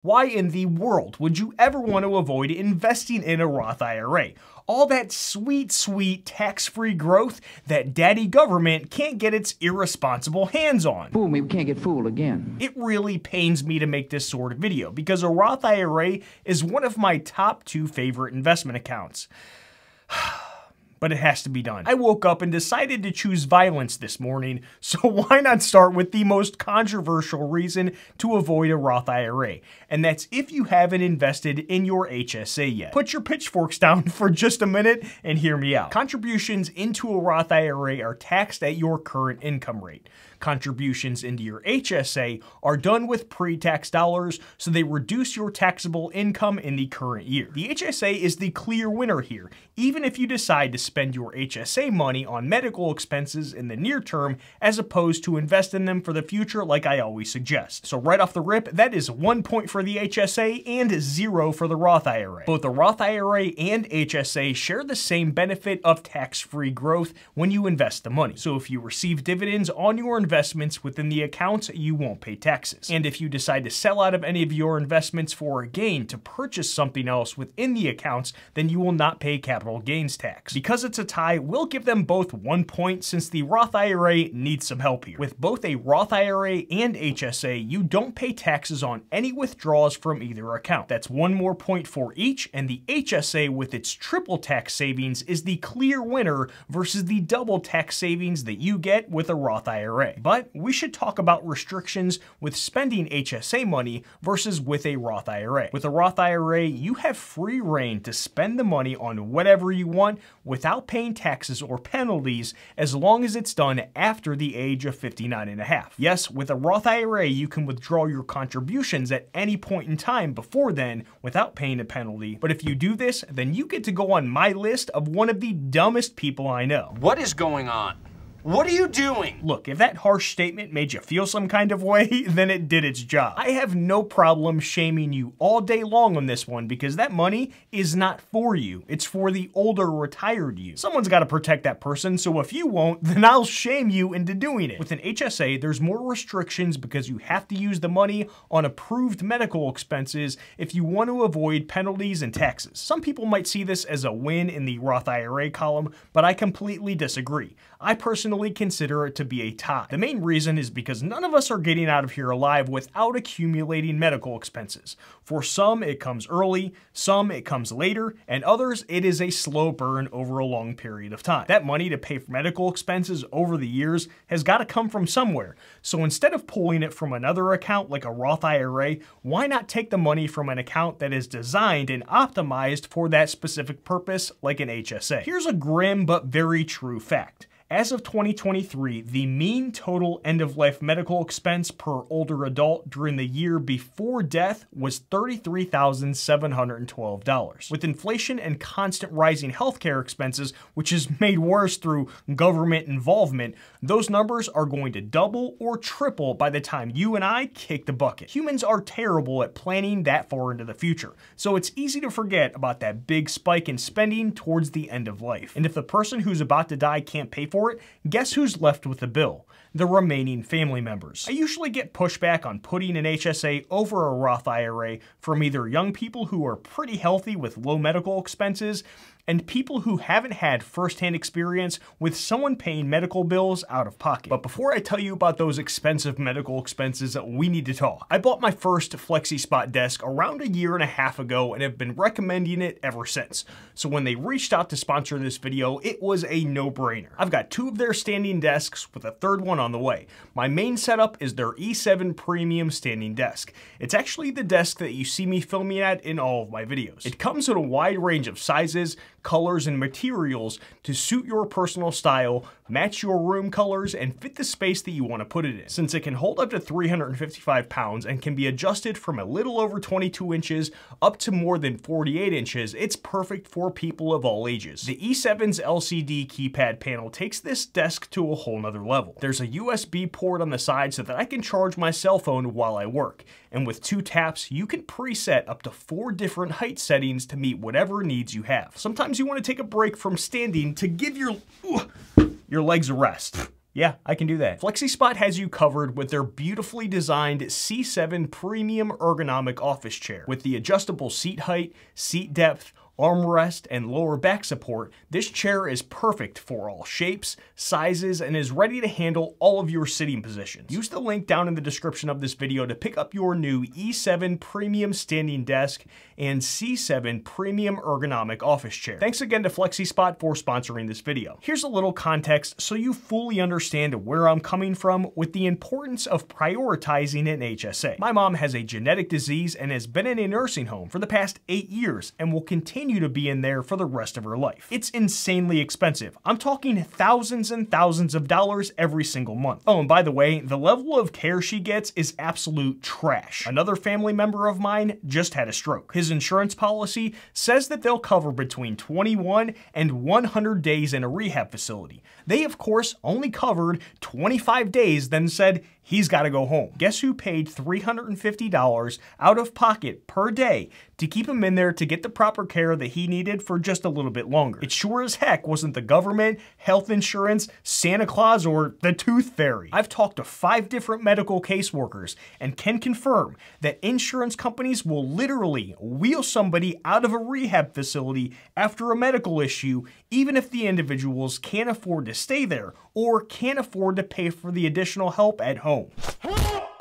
Why in the world would you ever want to avoid investing in a Roth IRA? All that sweet, sweet tax-free growth that daddy government can't get its irresponsible hands on. Fool me, we can't get fooled again. It really pains me to make this sort of video because a Roth IRA is one of my top 2 favorite investment accounts. But it has to be done. I woke up and decided to choose violence this morning, so why not start with the most controversial reason to avoid a Roth IRA, and that's if you haven't invested in your HSA yet. Put your pitchforks down for just a minute and hear me out. Contributions into a Roth IRA are taxed at your current income rate. Contributions into your HSA are done with pre-tax dollars, so they reduce your taxable income in the current year. The HSA is the clear winner here, even if you decide to spend your HSA money on medical expenses in the near term as opposed to invest in them for the future like I always suggest. So right off the rip, that is 1 point for the HSA and 0 for the Roth IRA. Both the Roth IRA and HSA share the same benefit of tax-free growth when you invest the money. So if you receive dividends on your investments within the accounts, you won't pay taxes. And if you decide to sell out of any of your investments for a gain to purchase something else within the accounts, then you will not pay capital gains tax. Because it's a tie, we'll give them both 1 point since the Roth IRA needs some help here. With both a Roth IRA and HSA, you don't pay taxes on any withdrawals from either account. That's 1 more point for each, and the HSA with its triple tax savings is the clear winner versus the double tax savings that you get with a Roth IRA. But we should talk about restrictions with spending HSA money versus with a Roth IRA. With a Roth IRA, you have free reign to spend the money on whatever you want without paying taxes or penalties as long as it's done after the age of 59 and a half. Yes, with a Roth IRA, you can withdraw your contributions at any point in time before then without paying a penalty. But if you do this, then you get to go on my list of one of the dumbest people I know. What is going on? What are you doing? Look, if that harsh statement made you feel some kind of way, then it did its job. I have no problem shaming you all day long on this one because that money is not for you. It's for the older retired you. Someone's got to protect that person, so if you won't, then I'll shame you into doing it. With an HSA, there's more restrictions because you have to use the money on approved medical expenses if you want to avoid penalties and taxes. Some people might see this as a win in the Roth IRA column, but I completely disagree. I personally consider it to be a tie. The main reason is because none of us are getting out of here alive without accumulating medical expenses. For some, it comes early, some it comes later, and others, it is a slow burn over a long period of time. That money to pay for medical expenses over the years has got to come from somewhere. So instead of pulling it from another account like a Roth IRA, why not take the money from an account that is designed and optimized for that specific purpose like an HSA? Here's a grim but very true fact. As of 2023, the mean total end-of-life medical expense per older adult during the year before death was $33,712. With inflation and constant rising healthcare expenses, which is made worse through government involvement, those numbers are going to double or triple by the time you and I kick the bucket. Humans are terrible at planning that far into the future, so it's easy to forget about that big spike in spending towards the end of life. And if the person who's about to die can't pay for it, guess who's left with the bill? The remaining family members. I usually get pushback on putting an HSA over a Roth IRA from either young people who are pretty healthy with low medical expenses and people who haven't had firsthand experience with someone paying medical bills out of pocket. But before I tell you about those expensive medical expenses, we need to talk. I bought my first FlexiSpot desk around 1.5 years ago and have been recommending it ever since. So when they reached out to sponsor this video, it was a no-brainer. I've got 2 of their standing desks with a 3rd one on the way. My main setup is their E7 Premium standing desk. It's actually the desk that you see me filming at in all of my videos. It comes in a wide range of sizes, colors, and materials to suit your personal style, match your room colors, and fit the space that you want to put it in. Since it can hold up to 355 pounds and can be adjusted from a little over 22 inches up to more than 48 inches, it's perfect for people of all ages. The E7's LCD keypad panel takes this desk to a whole nother level. There's a USB port on the side so that I can charge my cell phone while I work. And with 2 taps, you can preset up to 4 different height settings to meet whatever needs you have. Sometimes you want to take a break from standing to give your legs a rest. Yeah, I can do that. FlexiSpot has you covered with their beautifully designed C7 premium ergonomic office chair. With the adjustable seat height, seat depth, armrest, and lower back support, this chair is perfect for all shapes, sizes, and is ready to handle all of your sitting positions. Use the link down in the description of this video to pick up your new E7 Premium Standing Desk and C7 Premium Ergonomic Office Chair. Thanks again to FlexiSpot for sponsoring this video. Here's a little context so you fully understand where I'm coming from with the importance of prioritizing an HSA. My mom has a genetic disease and has been in a nursing home for the past 8 years and will continue to be in there for the rest of her life. It's insanely expensive. I'm talking thousands and thousands of dollars every single month. Oh, and by the way, the level of care she gets is absolute trash. Another family member of mine just had a stroke. His insurance policy says that they'll cover between 21 and 100 days in a rehab facility. They, of course, only covered 25 days, then said, he's got to go home. Guess who paid $350 out of pocket per day to keep him in there to get the proper care that he needed for just a little bit longer? It sure as heck wasn't the government, health insurance, Santa Claus, or the tooth fairy. I've talked to 5 different medical caseworkers and can confirm that insurance companies will literally wheel somebody out of a rehab facility after a medical issue, even if the individuals can't afford to stay there or can't afford to pay for the additional help at home.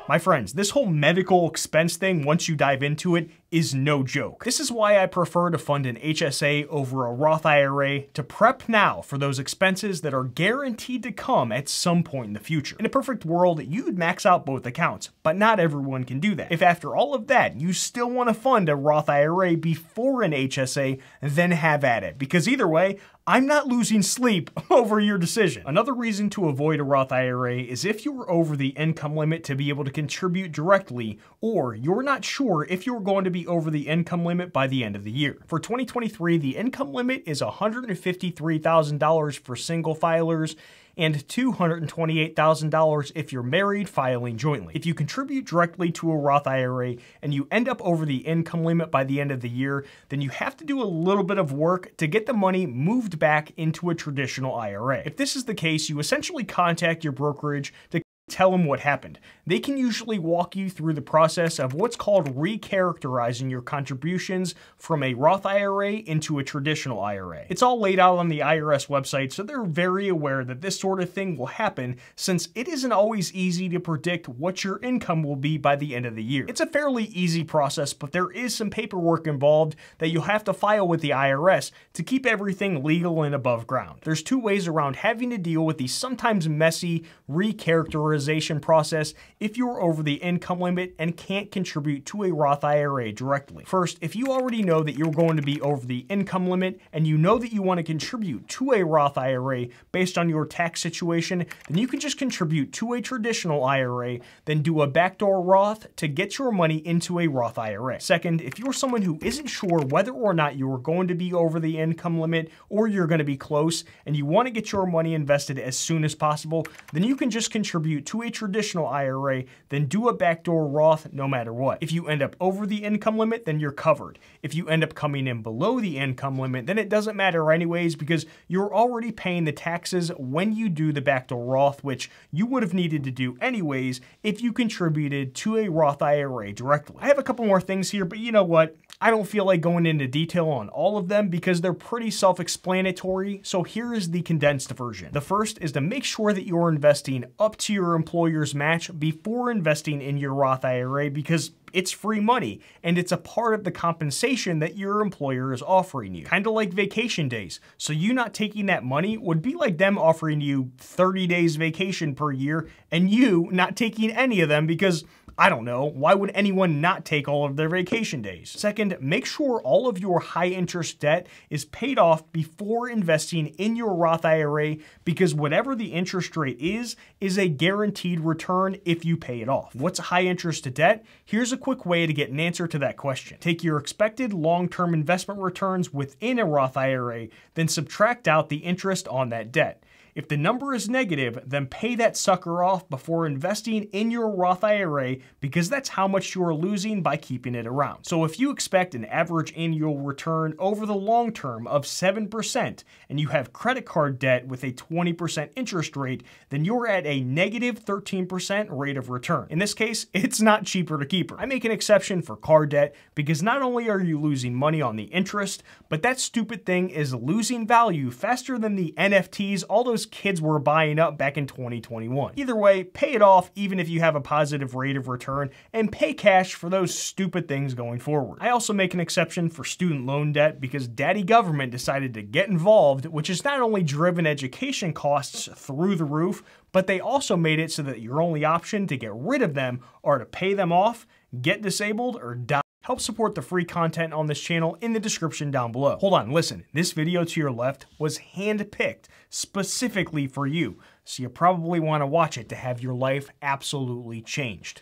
My friends, this whole medical expense thing, once you dive into it, is no joke. This is why I prefer to fund an HSA over a Roth IRA to prep now for those expenses that are guaranteed to come at some point in the future. In a perfect world, you'd max out both accounts, but not everyone can do that. If after all of that, you still want to fund a Roth IRA before an HSA, then have at it, because either way, I'm not losing sleep over your decision. Another reason to avoid a Roth IRA is if you're over the income limit to be able to contribute directly, or you're not sure if you're going to be over the income limit by the end of the year. For 2023, the income limit is $153,000 for single filers and $228,000 if you're married filing jointly. If you contribute directly to a Roth IRA and you end up over the income limit by the end of the year, then you have to do a little bit of work to get the money moved back into a traditional IRA. If this is the case, you essentially contact your brokerage to tell them what happened. They can usually walk you through the process of what's called recharacterizing your contributions from a Roth IRA into a traditional IRA. It's all laid out on the IRS website, so they're very aware that this sort of thing will happen since it isn't always easy to predict what your income will be by the end of the year. It's a fairly easy process, but there is some paperwork involved that you'll have to file with the IRS to keep everything legal and above ground. There's 2 ways around having to deal with the sometimes messy recharacterization process if you're over the income limit and can't contribute to a Roth IRA directly. First, if you already know that you're going to be over the income limit and you know that you want to contribute to a Roth IRA based on your tax situation, then you can just contribute to a traditional IRA, then do a backdoor Roth to get your money into a Roth IRA. Second, if you're someone who isn't sure whether or not you are going to be over the income limit or you're going to be close and you want to get your money invested as soon as possible, then you can just contribute to a traditional IRA, then do a backdoor Roth no matter what. If you end up over the income limit, then you're covered. If you end up coming in below the income limit, then it doesn't matter anyways because you're already paying the taxes when you do the backdoor Roth, which you would have needed to do anyways if you contributed to a Roth IRA directly. I have a couple more things here, but you know what? I don't feel like going into detail on all of them because they're pretty self-explanatory, so here is the condensed version. The first is to make sure that you're investing up to your employer's match before investing in your Roth IRA because it's free money and it's a part of the compensation that your employer is offering you. Kind of like vacation days. So you not taking that money would be like them offering you 30 days vacation per year and you not taking any of them because I don't know, why would anyone not take all of their vacation days? Second, make sure all of your high interest debt is paid off before investing in your Roth IRA because whatever the interest rate is a guaranteed return if you pay it off. What's high interest debt? Here's a quick way to get an answer to that question. Take your expected long-term investment returns within a Roth IRA, then subtract out the interest on that debt. If the number is negative, then pay that sucker off before investing in your Roth IRA, because that's how much you are losing by keeping it around. So if you expect an average annual return over the long term of 7% and you have credit card debt with a 20% interest rate, then you're at a negative 13% rate of return. In this case, it's not cheaper to keep her. I make an exception for car debt because not only are you losing money on the interest, but that stupid thing is losing value faster than the NFTs all those kids were buying up back in 2021. Either way, pay it off even if you have a positive rate of return, and pay cash for those stupid things going forward. I also make an exception for student loan debt because daddy government decided to get involved, which has not only driven education costs through the roof, but they also made it so that your only option to get rid of them are to pay them off, get disabled, or die. Help support the free content on this channel in the description down below. Hold on, listen, this video to your left was handpicked specifically for you, so you probably want to watch it to have your life absolutely changed.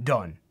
Done.